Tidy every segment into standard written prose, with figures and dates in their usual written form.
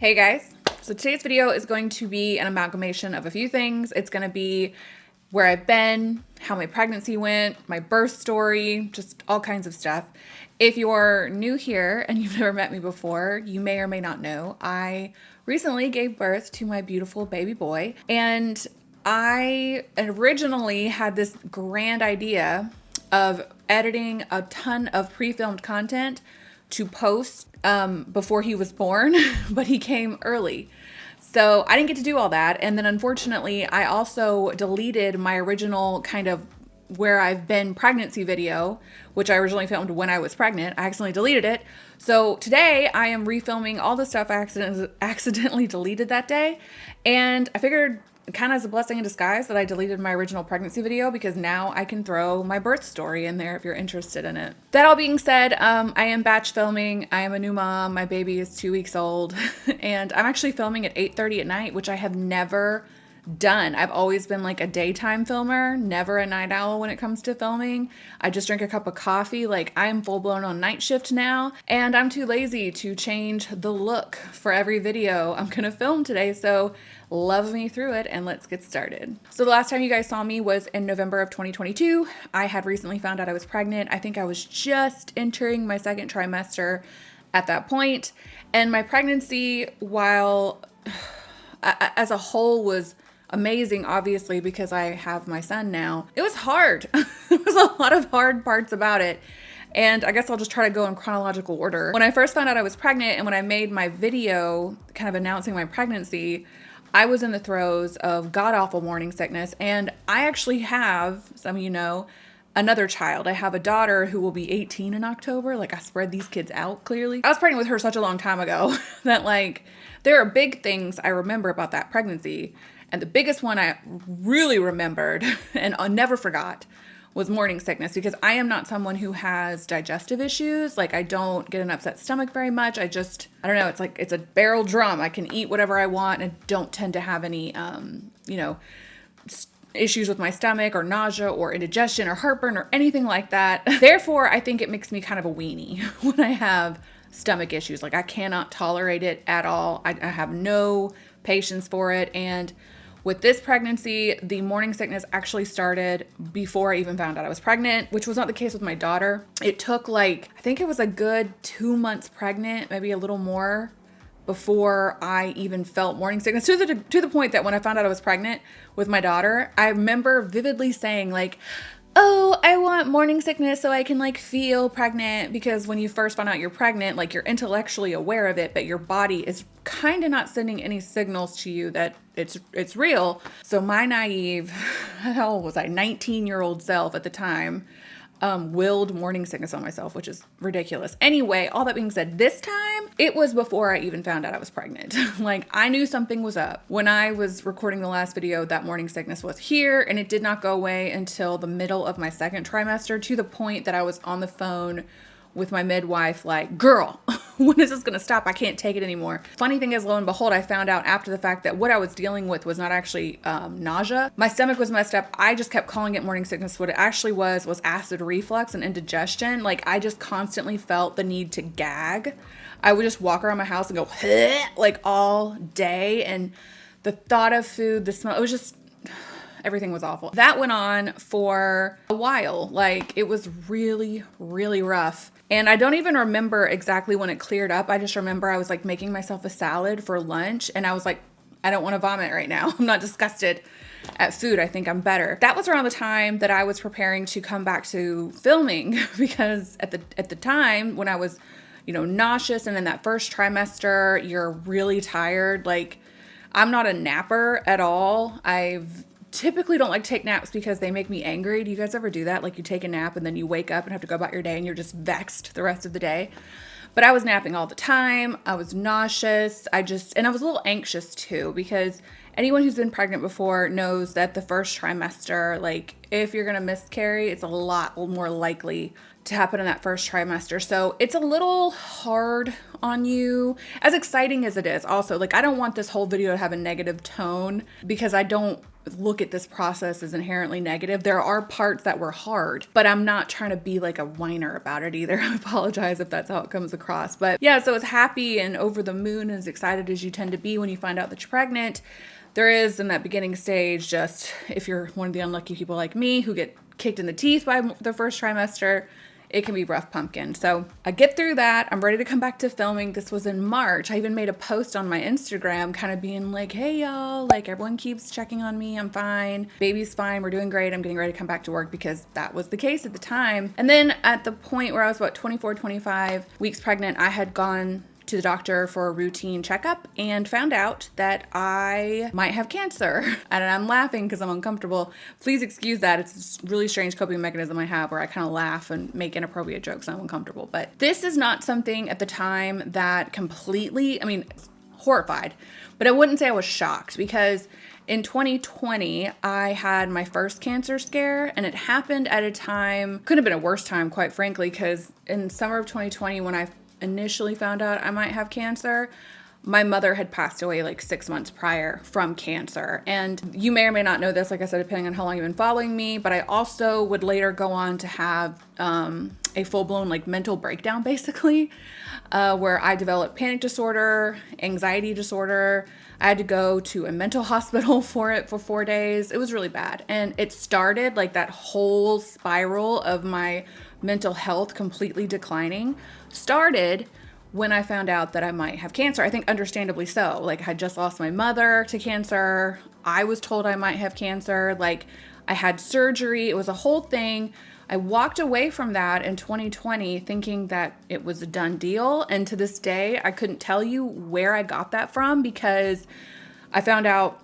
Hey guys, so today's video is going to be an amalgamation of a few things. It's going to be where I've been, how my pregnancy went, my birth story, just all kinds of stuff. If you're new here and you've never met me before, you may or may not know, I recently gave birth to my beautiful baby boy, and I originally had this grand idea of editing a ton of pre-filmed content to post before he was born, but he came early. So I didn't get to do all that. And then unfortunately, I also deleted my original kind of where I've been pregnancy video, which I originally filmed when I was pregnant. I accidentally deleted it. So today I am refilming all the stuff I accidentally deleted that day. And I figured kind of as a blessing in disguise that I deleted my original pregnancy video, because now I can throw my birth story in there if you're interested in it. That all being said, I am batch filming. I am a new mom. My baby is 2 weeks old and I'm actually filming at 8:30 at night, which I have never done. I've always been like a daytime filmer, never a night owl when it comes to filming. I just drink a cup of coffee. Like, I'm full blown on night shift now, and I'm too lazy to change the look for every video I'm gonna film today. So love me through it and let's get started. So the last time you guys saw me was in November of 2022. I had recently found out I was pregnant. I think I was just entering my second trimester at that point. And my pregnancy, while as a whole was amazing, obviously, because I have my son now, it was hard. There was a lot of hard parts about it. And I guess I'll just try to go in chronological order. When I first found out I was pregnant and when I made my video kind of announcing my pregnancy, I was in the throes of god-awful morning sickness. And I actually have, some of you know, another child. I have a daughter who will be 18 in October. Like, I spread these kids out clearly. I was pregnant with her such a long time ago that, like, there are big things I remember about that pregnancy. And the biggest one I really remembered and I never forgot was morning sickness, because I am not someone who has digestive issues. Like, I don't get an upset stomach very much. I don't know. It's like, it's a barrel drum. I can eat whatever I want and don't tend to have any, issues with my stomach or nausea or indigestion or heartburn or anything like that. Therefore, I think it makes me kind of a weenie when I have stomach issues. Like, I cannot tolerate it at all. I have no patience for it. And with this pregnancy, the morning sickness actually started before I even found out I was pregnant, which was not the case with my daughter. It took, like, I think it was a good 2 months pregnant, maybe a little more, before I even felt morning sickness, to the point that when I found out I was pregnant with my daughter, I remember vividly saying, like, oh, I want morning sickness so I can, like, feel pregnant, because when you first find out you're pregnant, like, you're intellectually aware of it, but your body is kind of not sending any signals to you that it's real. So my naive, how old was I, 19-year-old self at the time, willed morning sickness on myself, which is ridiculous. Anyway, all that being said, this time it was before I even found out I was pregnant. Like, I knew something was up. When I was recording the last video, that morning sickness was here, and it did not go away until the middle of my second trimester, to the point that I was on the phone with my midwife, like, girl, when is this gonna stop? I can't take it anymore. Funny thing is, lo and behold, I found out after the fact that what I was dealing with was not actually nausea. My stomach was messed up. I just kept calling it morning sickness. What it actually was acid reflux and indigestion. Like, I just constantly felt the need to gag. I would just walk around my house and go, like, all day. And the thought of food, the smell, it was just, everything was awful. That went on for a while. Like, it was really, really rough. And I don't even remember exactly when it cleared up. I just remember I was, like, making myself a salad for lunch, and I was like, I don't want to vomit right now. I'm not disgusted at food. I think I'm better. That was around the time that I was preparing to come back to filming, because at the time when I was, nauseous, and in that first trimester, you're really tired. Like, I'm not a napper at all. I've typically don't like to take naps because they make me angry. Do you guys ever do that? Like, you take a nap and then you wake up and have to go about your day and you're just vexed the rest of the day. But I was napping all the time. I was nauseous. And I was a little anxious too, because anyone who's been pregnant before knows that the first trimester, like, if you're going to miscarry, it's a lot more likely to happen in that first trimester. So it's a little hard on you, as exciting as it is. Also, like, I don't want this whole video to have a negative tone, because I don't look at this process as inherently negative. There are parts that were hard, but I'm not trying to be like a whiner about it either. I apologize if that's how it comes across. But yeah, so as happy and over the moon and as excited as you tend to be when you find out that you're pregnant, there is, in that beginning stage, just, if you're one of the unlucky people like me who get kicked in the teeth by the first trimester, it can be rough pumpkin. So I get through that. I'm ready to come back to filming. This was in March. I even made a post on my Instagram kind of being like, hey y'all, like, everyone keeps checking on me. I'm fine. Baby's fine. We're doing great. I'm getting ready to come back to work, because that was the case at the time. And then at the point where I was about 24, 25 weeks pregnant, I had gone to the doctor for a routine checkup and found out that I might have cancer. And I'm laughing because I'm uncomfortable. Please excuse that. It's a really strange coping mechanism I have where I kind of laugh and make inappropriate jokes and I'm uncomfortable. But this is not something at the time that completely, I mean, horrified, but I wouldn't say I was shocked, because in 2020, I had my first cancer scare, and it happened at a time, couldn't have been a worse time, quite frankly, because in summer of 2020, when I initially found out I might have cancer, my mother had passed away like 6 months prior from cancer. And you may or may not know this, like I said, depending on how long you've been following me, but I also would later go on to have a full-blown like mental breakdown, basically, where I developed panic disorder, anxiety disorder. I had to go to a mental hospital for it for 4 days. It was really bad. And it started, like, that whole spiral of my mental health completely declining started when I found out that I might have cancer. I think understandably so. Like, I had just lost my mother to cancer. I was told I might have cancer. Like, I had surgery. It was a whole thing. I walked away from that in 2020 thinking that it was a done deal. And to this day, I couldn't tell you where I got that from, because I found out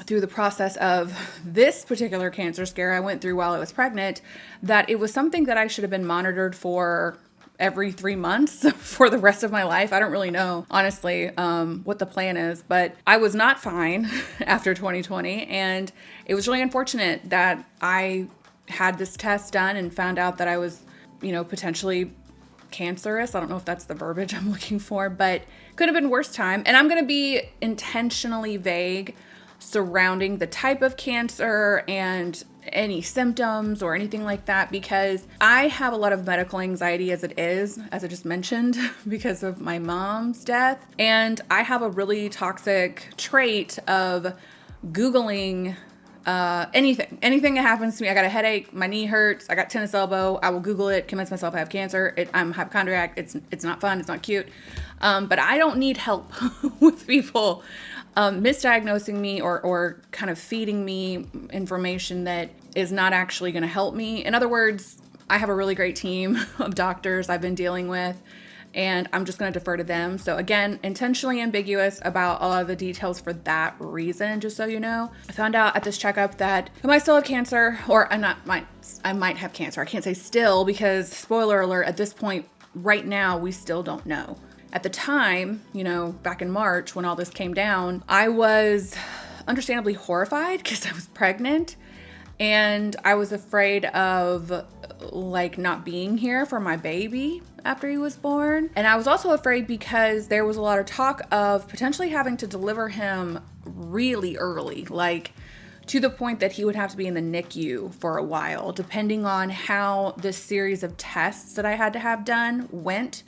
through the process of this particular cancer scare I went through while I was pregnant that it was something that I should have been monitored for every 3 months for the rest of my life. I don't really know, honestly, what the plan is, but I was not fine after 2020. And it was really unfortunate that I had this test done and found out that I was, potentially cancerous. I don't know if that's the verbiage I'm looking for, but could have been worse time. And I'm going to be intentionally vague surrounding the type of cancer and any symptoms or anything like that, because I have a lot of medical anxiety as it is, as I just mentioned, because of my mom's death. And I have a really toxic trait of Googling anything that happens to me. I got a headache, my knee hurts, I got tennis elbow, I will Google it, convince myself I have cancer. I'm hypochondriac. It's not fun. It's not cute. But I don't need help with people misdiagnosing me or kind of feeding me information that is not actually going to help me. In other words, I have a really great team of doctors I've been dealing with, and I'm just going to defer to them. So again, intentionally ambiguous about a lot of the details for that reason, just so you know. I found out at this checkup that I might still have cancer, or I might have cancer. I can't say still, because spoiler alert, at this point right now, we still don't know. At the time, back in March when all this came down, I was understandably horrified because I was pregnant, and I was afraid of not being here for my baby after he was born. And I was also afraid because there was a lot of talk of potentially having to deliver him really early, to the point that he would have to be in the NICU for a while, depending on how this series of tests that I had to have done went.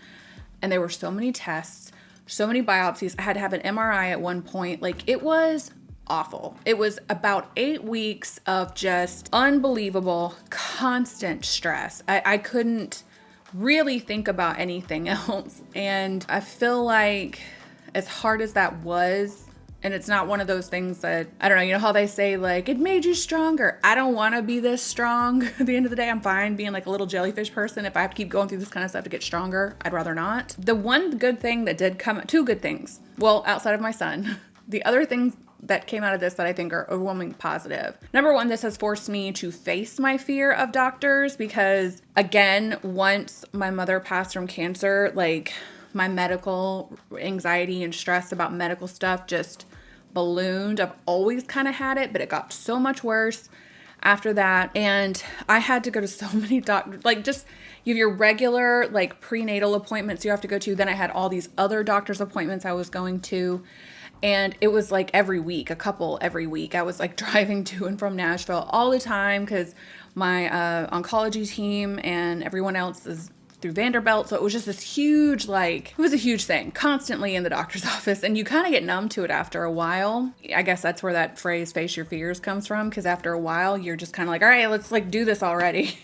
And there were so many tests, so many biopsies. I had to have an MRI at one point. It was awful. It was about 8 weeks of just unbelievable, constant stress. I couldn't really think about anything else. And I feel like, as hard as that was, and it's not one of those things that, I don't know, you know how they say, it made you stronger. I don't want to be this strong. At the end of the day, I'm fine being a little jellyfish person. If I have to keep going through this kind of stuff to get stronger, I'd rather not. The one good thing that did come, two good things, well, outside of my son, the other things that came out of this that I think are overwhelmingly positive. Number one, this has forced me to face my fear of doctors, because again, once my mother passed from cancer, my medical anxiety and stress about medical stuff just ballooned. I've always kind of had it, but it got so much worse after that. And I had to go to so many doctors, like just you have your regular like prenatal appointments you have to go to. Then I had all these other doctor's appointments I was going to. And it was like every week, a couple every week. I was like driving to and from Nashville all the time because my oncology team and everyone else is through Vanderbilt. So it was just this huge, like, it was a huge thing, constantly in the doctor's office. And you kind of get numb to it after a while. I guess that's where that phrase, face your fears, comes from. Because after a while, you're just kind of like, all right, let's like do this already.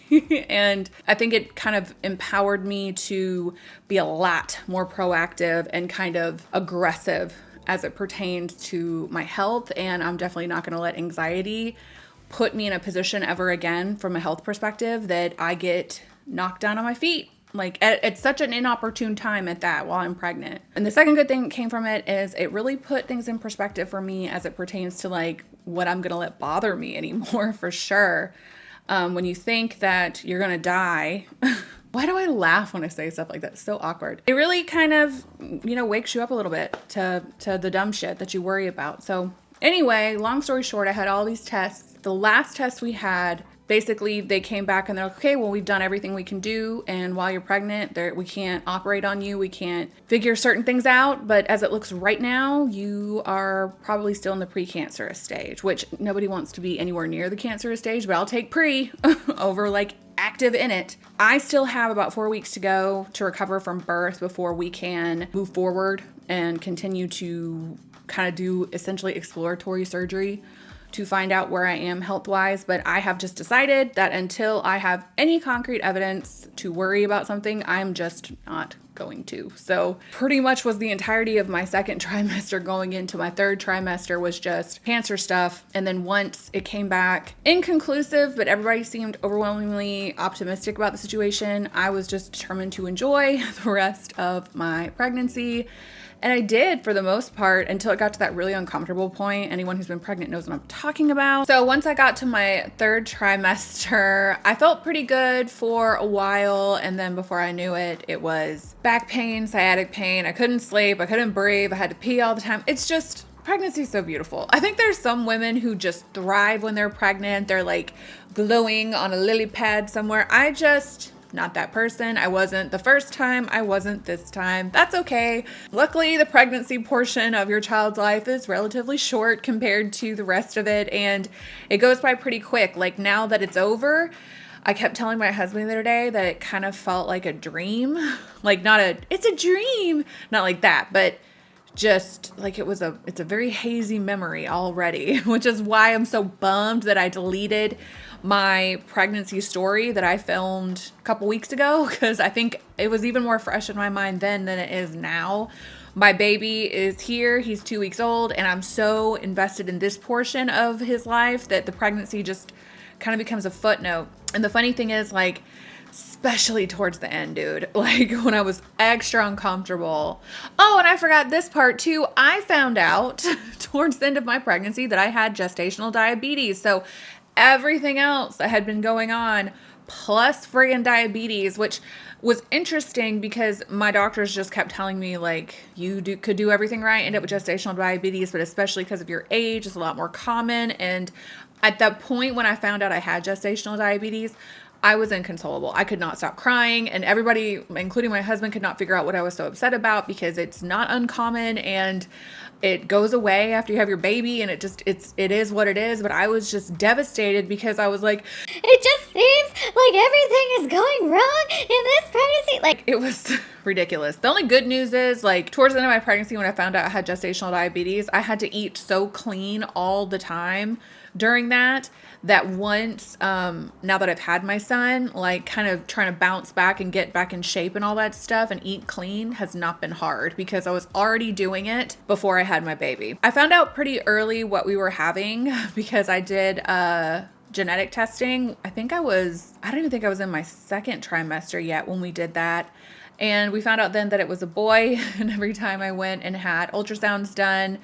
And I think it kind of empowered me to be a lot more proactive and kind of aggressive as it pertains to my health. And I'm definitely not going to let anxiety put me in a position ever again from a health perspective that I get knocked down on my feet. Like at such an inopportune time at that while I'm pregnant. And the second good thing that came from it is it really put things in perspective for me as it pertains to like what I'm going to let bother me anymore, for sure. When you think that you're going to die, why do I laugh when I say stuff like that? It's so awkward. It really kind of, wakes you up a little bit to the dumb shit that you worry about. So anyway, long story short, I had all these tests. The last test we had, basically they came back and they're like, okay, well, we've done everything we can do. And while you're pregnant, we can't operate on you. We can't figure certain things out. But as it looks right now, you are probably still in the precancerous stage, which nobody wants to be anywhere near the cancerous stage, but I'll take pre over like active in it. I still have about 4 weeks to go to recover from birth before we can move forward and continue to kind of do essentially exploratory surgery to find out where I am health-wise. But I have just decided that until I have any concrete evidence to worry about something, I'm just not going to. So pretty much was the entirety of my second trimester going into my third trimester was just cancer stuff. And then once it came back inconclusive, but everybody seemed overwhelmingly optimistic about the situation, I was just determined to enjoy the rest of my pregnancy. And I did for the most part until it got to that really uncomfortable point. Anyone who's been pregnant knows what I'm talking about. So once I got to my third trimester, I felt pretty good for a while. And then before I knew it, it was back pain, sciatic pain. I couldn't sleep. I couldn't breathe. I had to pee all the time. It's just, pregnancy is so beautiful. I think there's some women who just thrive when they're pregnant. They're like glowing on a lily pad somewhere. Not that person. I wasn't the first time. I wasn't this time. That's okay. Luckily, the pregnancy portion of your child's life is relatively short compared to the rest of it. And it goes by pretty quick. Like now that it's over, I kept telling my husband the other day that it kind of felt like a dream. Like it's a dream. Not like that, but just like it's a very hazy memory already, which is why I'm so bummed that I deleted my pregnancy story that I filmed a couple weeks ago, because I think it was even more fresh in my mind then than it is now. My baby is here. He's 2 weeks old, and I'm so invested in this portion of his life that the pregnancy just kind of becomes a footnote. And the funny thing is, like, especially towards the end, dude, like when I was extra uncomfortable. Oh, and I forgot this part too. I found out towards the end of my pregnancy that I had gestational diabetes. So everything else that had been going on plus friggin' diabetes, which was interesting because my doctors just kept telling me like could do everything right, end up with gestational diabetes, but especially because of your age, it's a lot more common. And at that point when I found out I had gestational diabetes, I was inconsolable. I could not stop crying, and everybody, including my husband, could not figure out what I was so upset about because it's not uncommon and it goes away after you have your baby, and it is what it is. But I was just devastated because I was like, it just seems like everything is going wrong in this pregnancy. Like, it was ridiculous. The only good news is, like, towards the end of my pregnancy, when I found out I had gestational diabetes, I had to eat so clean all the time during that once, now that I've had my son, like kind of trying to bounce back and get back in shape and all that stuff and eat clean has not been hard because I was already doing it before I had my baby. I found out pretty early what we were having because I did, genetic testing. I don't even think I was in my second trimester yet when we did that. And we found out then that it was a boy. And every time I went and had ultrasounds done,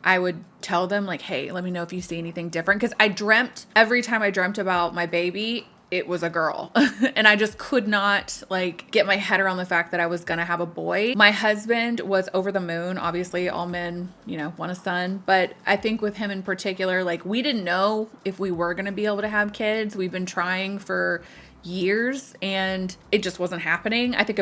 I would tell them like, hey, let me know if you see anything different. Because every time I dreamt about my baby, it was a girl. And I just could not like get my head around the fact that I was going to have a boy. My husband was over the moon. Obviously, all men, you know, want a son. But I think with him in particular, like we didn't know if we were going to be able to have kids. We've been trying for years and it just wasn't happening. I think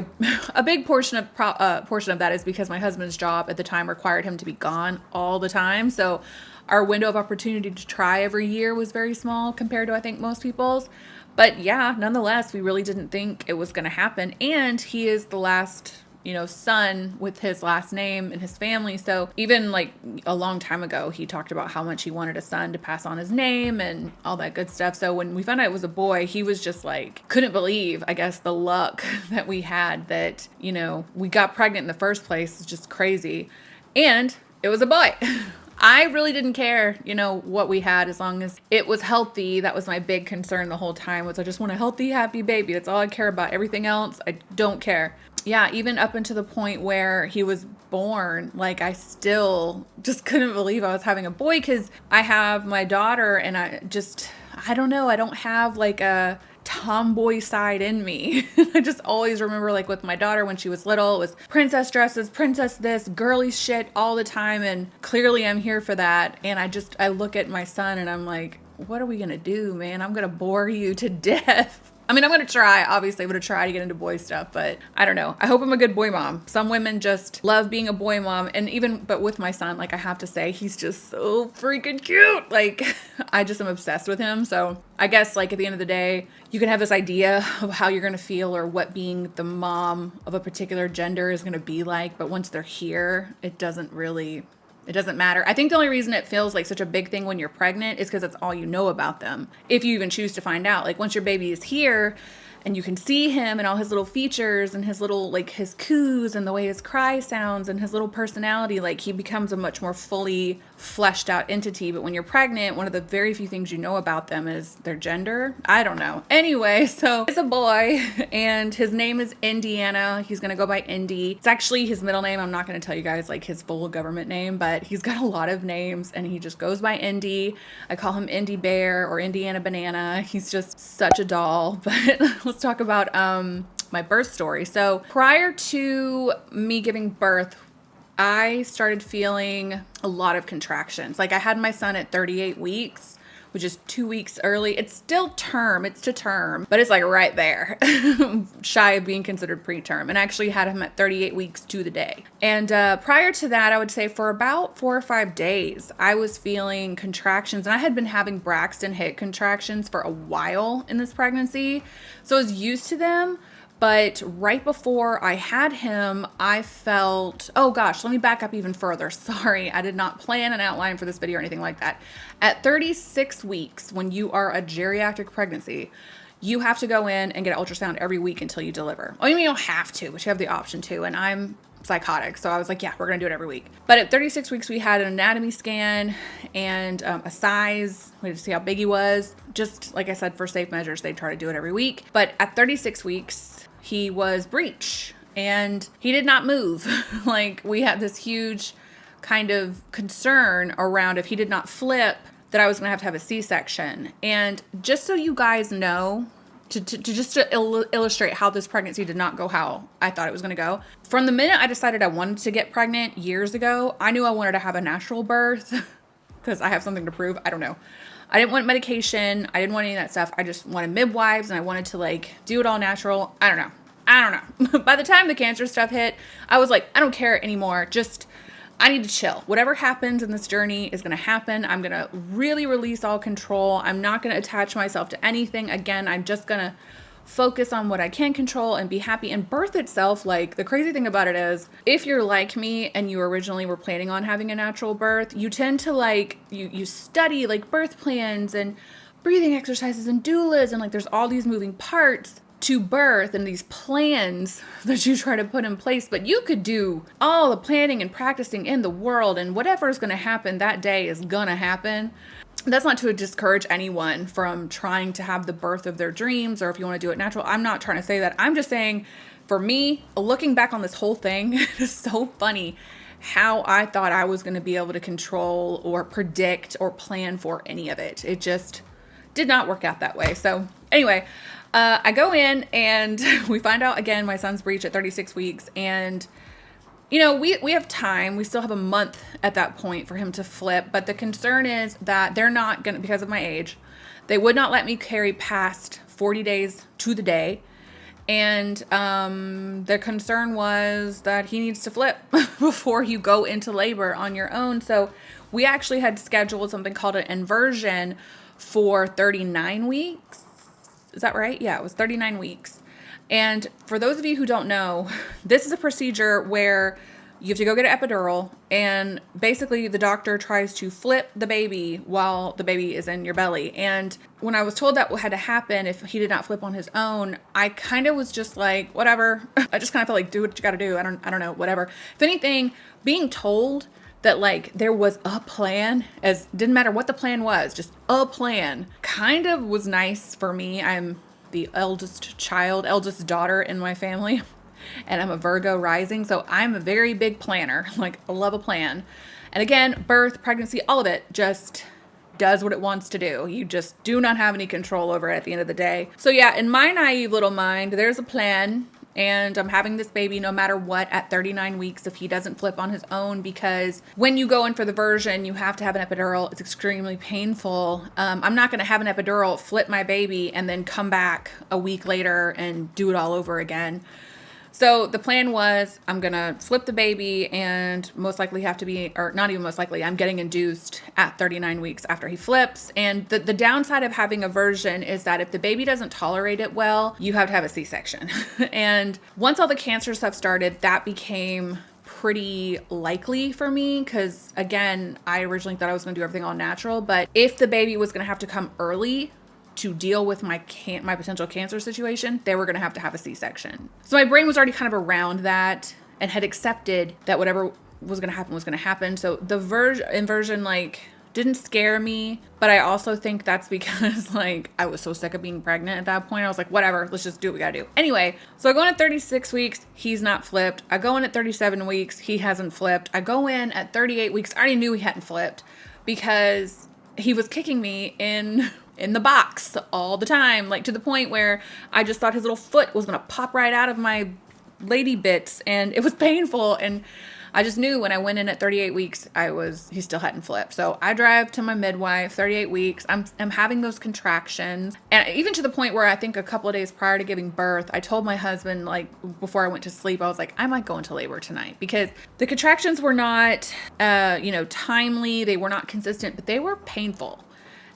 a big portion of that is because my husband's job at the time required him to be gone all the time. So our window of opportunity to try every year was very small compared to I think most people's. But yeah, nonetheless, we really didn't think it was going to happen. And he is the last, you know, son with his last name in his family. So even like a long time ago, he talked about how much he wanted a son to pass on his name and all that good stuff. So when we found out it was a boy, he was just like, couldn't believe, I guess, the luck that we had that, you know, we got pregnant in the first place. It's just crazy. And it was a boy. I really didn't care, you know, what we had as long as it was healthy. That was my big concern the whole time was I just want a healthy, happy baby. That's all I care about. Everything else, I don't care. Yeah, even up until the point where he was born, like I still just couldn't believe I was having a boy because I have my daughter and I don't know, I don't have like a tomboy side in me. I just always remember like with my daughter when she was little, it was princess dresses, princess this, girly shit all the time. And clearly I'm here for that. And I look at my son and I'm like, what are we going to do, man? I'm going to bore you to death. I mean, I'm going to try, obviously, I'm going to try to get into boy stuff, but I don't know. I hope I'm a good boy mom. Some women just love being a boy mom. And but with my son, like I have to say, he's just so freaking cute. Like I just am obsessed with him. So I guess like at the end of the day, you can have this idea of how you're going to feel or what being the mom of a particular gender is going to be like. But once they're here, it doesn't matter. I think the only reason it feels like such a big thing when you're pregnant is because that's all you know about them. If you even choose to find out, like once your baby is here and you can see him and all his little features and his little, like his coos and the way his cry sounds and his little personality, like he becomes a much more fully fleshed out entity. But when you're pregnant, one of the very few things you know about them is their gender. I don't know. Anyway, so it's a boy and his name is Indiana. He's going to go by Indy. It's actually his middle name. I'm not going to tell you guys like his full government name, but he's got a lot of names and he just goes by Indy. I call him Indy Bear or Indiana Banana. He's just such a doll. But let's talk about my birth story. So prior to me giving birth, I started feeling a lot of contractions. Like I had my son at 38 weeks, which is 2 weeks early. It's still term, it's to term, but it's like right there, shy of being considered preterm. And I actually had him at 38 weeks to the day. And prior to that, I would say for about 4 or 5 days, I was feeling contractions. And I had been having Braxton Hicks contractions for a while in this pregnancy. So I was used to them. But right before I had him, I felt, oh gosh, let me back up even further. Sorry, I did not plan an outline for this video or anything like that. At 36 weeks, when you are a geriatric pregnancy, you have to go in and get an ultrasound every week until you deliver. Oh, you mean you don't have to, but you have the option to. And I'm psychotic. So I was like, yeah, we're going to do it every week. But at 36 weeks, we had an anatomy scan and a size. We had to see how big he was. Just like I said, for safe measures, they try to do it every week. But at 36 weeks, he was breech and he did not move. Like we had this huge kind of concern around if he did not flip that I was going to have a C-section. And just so you guys know, to illustrate how this pregnancy did not go how I thought it was going to go. From the minute I decided I wanted to get pregnant years ago, I knew I wanted to have a natural birth because I have something to prove. I don't know. I didn't want medication. I didn't want any of that stuff. I just wanted midwives and I wanted to like do it all natural. I don't know. By the time the cancer stuff hit, I was like, I don't care anymore. Just, I need to chill. Whatever happens in this journey is going to happen. I'm going to really release all control. I'm not going to attach myself to anything. Again, I'm just going to focus on what I can control and be happy. And birth itself, like the crazy thing about it is if you're like me and you originally were planning on having a natural birth, you tend to like, you study like birth plans and breathing exercises and doulas and like there's all these moving parts to birth and these plans that you try to put in place, but you could do all the planning and practicing in the world and whatever is going to happen that day is going to happen. That's not to discourage anyone from trying to have the birth of their dreams or if you want to do it natural. I'm not trying to say that. I'm just saying for me, looking back on this whole thing, it's so funny how I thought I was going to be able to control or predict or plan for any of it. It just did not work out that way. So Anyway, I go in and we find out again my son's breech at 36 weeks. And, you know, we have time. We still have a month at that point for him to flip. But the concern is that they're not going to, because of my age, they would not let me carry past 40 days to the day. And the concern was that he needs to flip before you go into labor on your own. So we actually had scheduled something called an inversion for 39 weeks. Is that right? Yeah, it was 39 weeks. And for those of you who don't know, this is a procedure where you have to go get an epidural, and basically the doctor tries to flip the baby while the baby is in your belly. And when I was told that had to happen if he did not flip on his own, I kind of was just like, whatever. I just kind of felt like, do what you got to do. I don't know, whatever. If anything, being told that like there was a plan, as didn't matter what the plan was, just a plan, kind of was nice for me. I'm the eldest daughter in my family, and I'm a Virgo rising, so I'm a very big planner. Like, I love a plan. And again, birth, pregnancy, all of it just does what it wants to do. You just do not have any control over it at the end of the day. So yeah, in my naive little mind, there's a plan. And I'm having this baby no matter what at 39 weeks if he doesn't flip on his own, because when you go in for the version, you have to have an epidural. It's extremely painful. I'm not going to have an epidural, flip my baby, and then come back a week later and do it all over again. So the plan was I'm going to flip the baby and most likely have to be, or not even most likely, I'm getting induced at 39 weeks after he flips. And the downside of having a version is that if the baby doesn't tolerate it well, you have to have a C-section. And once all the cancer stuff started, that became pretty likely for me because, again, I originally thought I was going to do everything all natural. But if the baby was going to have to come early to deal with my potential cancer situation, they were going to have a C-section. So my brain was already kind of around that and had accepted that whatever was going to happen was going to happen. So the inversion like didn't scare me, but I also think that's because like I was so sick of being pregnant at that point. I was like, whatever, let's just do what we gotta do. Anyway, so I go in at 36 weeks, he's not flipped. I go in at 37 weeks, he hasn't flipped. I go in at 38 weeks, I already knew he hadn't flipped because he was kicking me in the box all the time, like to the point where I just thought his little foot was gonna pop right out of my lady bits, and it was painful. And I just knew when I went in at 38 weeks, he still hadn't flipped. So I drive to my midwife, 38 weeks. I'm having those contractions. And even to the point where I think a couple of days prior to giving birth, I told my husband, like before I went to sleep, I was like, I might go into labor tonight because the contractions were not, timely. They were not consistent, but they were painful.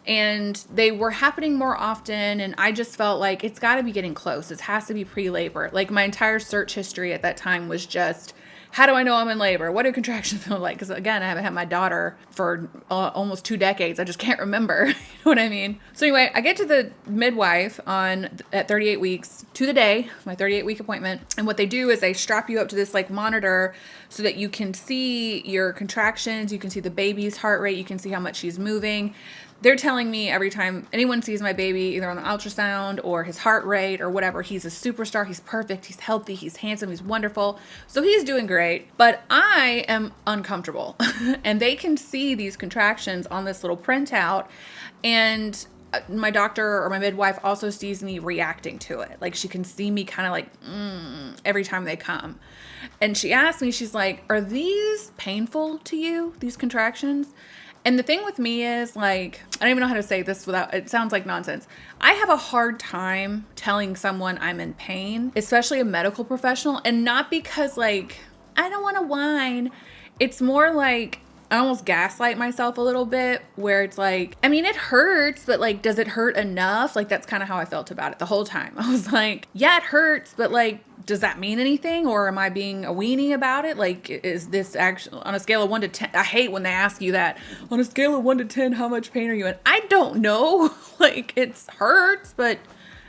And they were happening more often, and I just felt like it's got to be getting close. It has to be pre-labor. Like my entire search history at that time was just, how do I know I'm in labor? What do contractions feel like? Because again, I haven't had my daughter for almost 2 decades. I just can't remember. You know what I mean? So anyway, I get to the midwife at 38 weeks to the day, my 38-week appointment. And what they do is they strap you up to this like monitor so that you can see your contractions. You can see the baby's heart rate. You can see how much she's moving. They're telling me every time anyone sees my baby, either on the ultrasound or his heart rate or whatever, he's a superstar, he's perfect, he's healthy, he's handsome, he's wonderful. So he's doing great, but I am uncomfortable. And they can see these contractions on this little printout. And my doctor or my midwife also sees me reacting to it. Like she can see me kind of like, every time they come. And she asked me, she's like, are these painful to you, these contractions? And the thing with me is, like, I don't even know how to say this without, it sounds like nonsense. I have a hard time telling someone I'm in pain, especially a medical professional. And not because, like, I don't want to whine. It's more like I almost gaslight myself a little bit, where it's like, I mean, it hurts, but like, does it hurt enough? Like, that's kind of how I felt about it the whole time. I was like, yeah, it hurts, but like, does that mean anything? Or am I being a weenie about it? Like, is this actually on a scale of 1 to 10? I hate when they ask you that. On a scale of 1 to 10, how much pain are you in? I don't know. Like, it hurts, but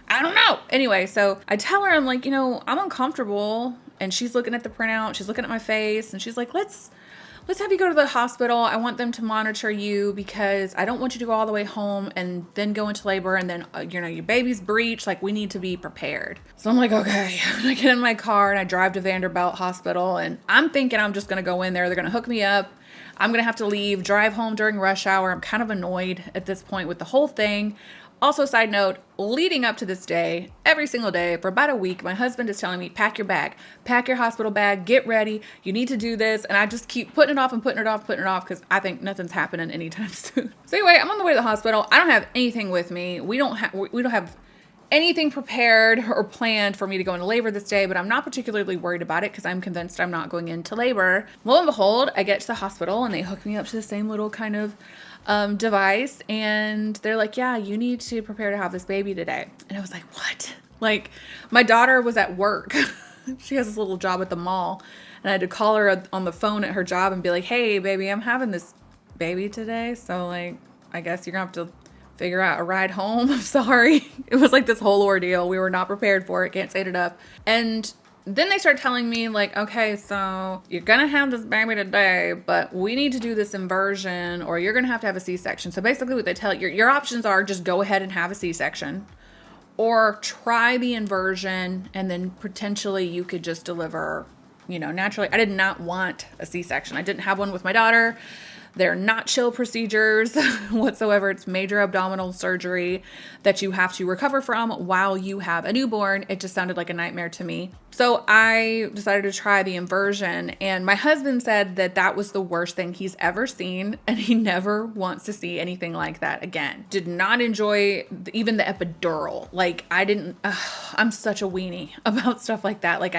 I don't know. Anyway, so I tell her, I'm like, I'm uncomfortable. And she's looking at the printout. She's looking at my face. And she's like, let's have you go to the hospital. I want them to monitor you because I don't want you to go all the way home and then go into labor and then, your baby's breech. Like, we need to be prepared. So I'm like, okay. I get in my car and I drive to Vanderbilt Hospital, and I'm thinking I'm just going to go in there. They're going to hook me up. I'm going to have to leave, drive home during rush hour. I'm kind of annoyed at this point with the whole thing. Also, side note, leading up to this day, every single day for about a week, my husband is telling me, pack your bag, pack your hospital bag, get ready. You need to do this. And I just keep putting it off and putting it off, because I think nothing's happening anytime soon. So anyway, I'm on the way to the hospital. I don't have anything with me. We don't have anything prepared or planned for me to go into labor this day, but I'm not particularly worried about it because I'm convinced I'm not going into labor. Lo and behold, I get to the hospital and they hook me up to the same little kind of device, and they're like, yeah, you need to prepare to have this baby today. And I was like, what? Like, my daughter was at work. She has this little job at the mall, and I had to call her on the phone at her job and be like, hey, baby, I'm having this baby today, so like, I guess you're gonna have to figure out a ride home. I'm sorry. It was like this whole ordeal. We were not prepared for it. Can't say it enough. And then they start telling me like, okay, so you're going to have this baby today, but we need to do this inversion or you're going to have a C-section. So basically what they tell you, your options are just go ahead and have a C-section or try the inversion and then potentially you could just deliver, naturally. I did not want a C-section. I didn't have one with my daughter. They're not chill procedures whatsoever. It's major abdominal surgery that you have to recover from while you have a newborn. It just sounded like a nightmare to me. So I decided to try the inversion, and my husband said that that was the worst thing he's ever seen, and he never wants to see anything like that again. Did not enjoy even the epidural. Like, I'm such a weenie about stuff like that. Like,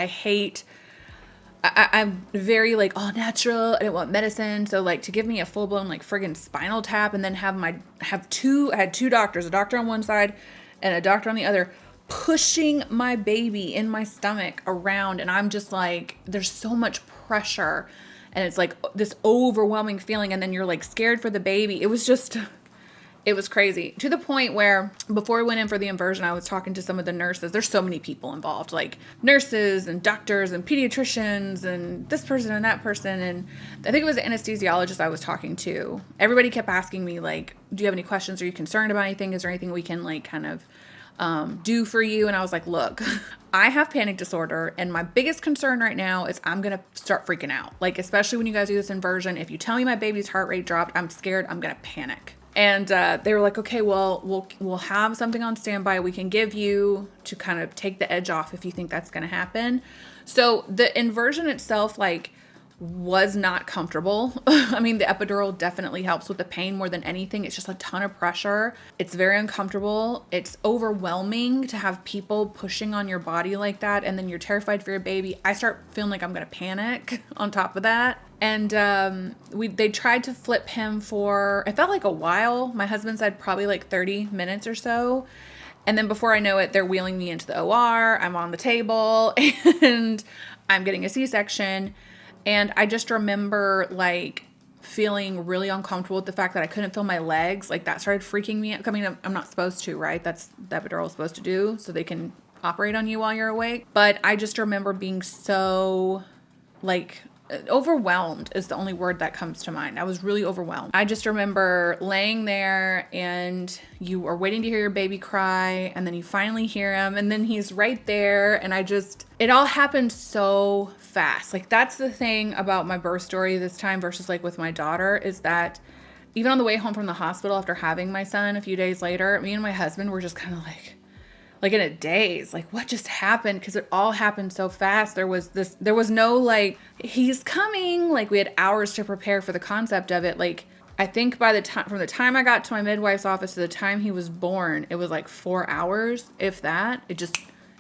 I'm very like all natural. I didn't want medicine. So like to give me a full blown like friggin' spinal tap and then I had two doctors, a doctor on one side and a doctor on the other, pushing my baby in my stomach around. And I'm just like, there's so much pressure and it's like this overwhelming feeling. And then you're like scared for the baby. It was crazy to the point where before we went in for the inversion, I was talking to some of the nurses. There's so many people involved, like nurses and doctors and pediatricians and this person and that person. And I think it was an anesthesiologist I was talking to. Everybody kept asking me like, do you have any questions? Are you concerned about anything? Is there anything we can like kind of do for you? And I was like, look, I have panic disorder. And my biggest concern right now is I'm going to start freaking out. Like, especially when you guys do this inversion, if you tell me my baby's heart rate dropped, I'm scared. I'm going to panic. And they were like, okay, well, we'll have something on standby we can give you to kind of take the edge off if you think that's going to happen. So the inversion itself, like, was not comfortable. I mean, the epidural definitely helps with the pain more than anything. It's just a ton of pressure. It's very uncomfortable. It's overwhelming to have people pushing on your body like that. And then you're terrified for your baby. I start feeling like I'm going to panic on top of that. And they tried to flip him for, it felt like a while. My husband said probably like 30 minutes or so. And then before I know it, they're wheeling me into the OR. I'm on the table and I'm getting a C-section. And I just remember like feeling really uncomfortable with the fact that I couldn't feel my legs. Like that started freaking me out. I mean, I'm not supposed to, right? That's the epidural is supposed to do so they can operate on you while you're awake. But I just remember being so like overwhelmed is the only word that comes to mind. I was really overwhelmed. I just remember laying there and you are waiting to hear your baby cry and then you finally hear him and then he's right there. And it all happened so fast. Like that's the thing about my birth story this time versus like with my daughter is that even on the way home from the hospital after having my son a few days later, me and my husband were just kind of like in a daze, like what just happened? Because it all happened so fast. There was no like, he's coming. Like we had hours to prepare for the concept of it. Like I think from the time I got to my midwife's office to the time he was born, it was like 4 hours, if that.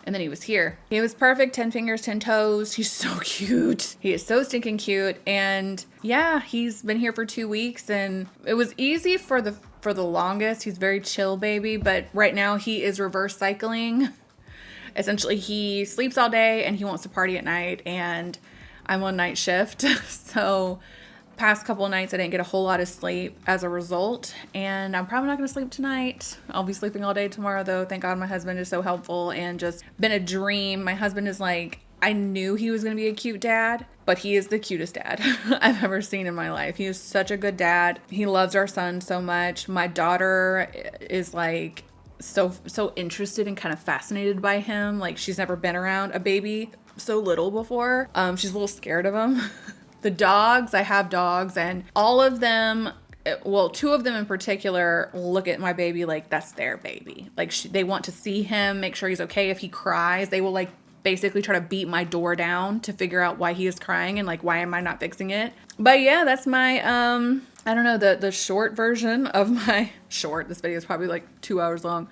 And then he was here. He was perfect, 10 fingers, 10 toes. He's so cute. He is so stinking cute. And yeah, he's been here for 2 weeks and it was easy for the longest. He's very chill baby, but right now he is reverse cycling. Essentially, he sleeps all day and he wants to party at night and I'm on night shift. So past couple of nights I didn't get a whole lot of sleep as a result and I'm probably not going to sleep tonight. I'll be sleeping all day tomorrow though. Thank God my husband is so helpful and just been a dream. My husband is like, I knew he was going to be a cute dad, but he is the cutest dad I've ever seen in my life. He is such a good dad. He loves our son so much. My daughter is like so interested and kind of fascinated by him. Like she's never been around a baby so little before. She's a little scared of him. The dogs, I have dogs and all of them well, two of them in particular look at my baby like that's their baby. Like they want to see him, make sure he's okay. If he cries, they will like basically try to beat my door down to figure out why he is crying and like why am I not fixing it. But yeah, that's my I don't know, the short version of my this video is probably like 2 hours long.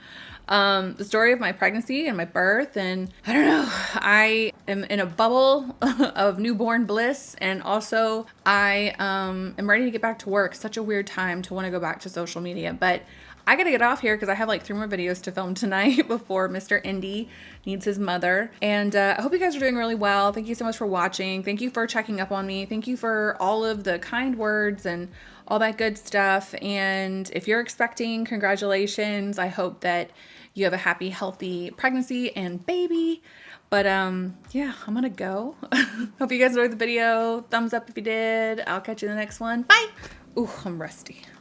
The story of my pregnancy and my birth, and I don't know, I am in a bubble of newborn bliss, and also I am ready to get back to work. Such a weird time to want to go back to social media, but I gotta get off here because I have like 3 more videos to film tonight before Mr. Indy needs his mother. And I hope you guys are doing really well. Thank you so much for watching. Thank you for checking up on me. Thank you for all of the kind words and all that good stuff. And if you're expecting, congratulations. I hope that you have a happy, healthy pregnancy and baby. But yeah, I'm gonna go. Hope you guys enjoyed the video. Thumbs up if you did. I'll catch you in the next one. Bye. Ooh, I'm rusty.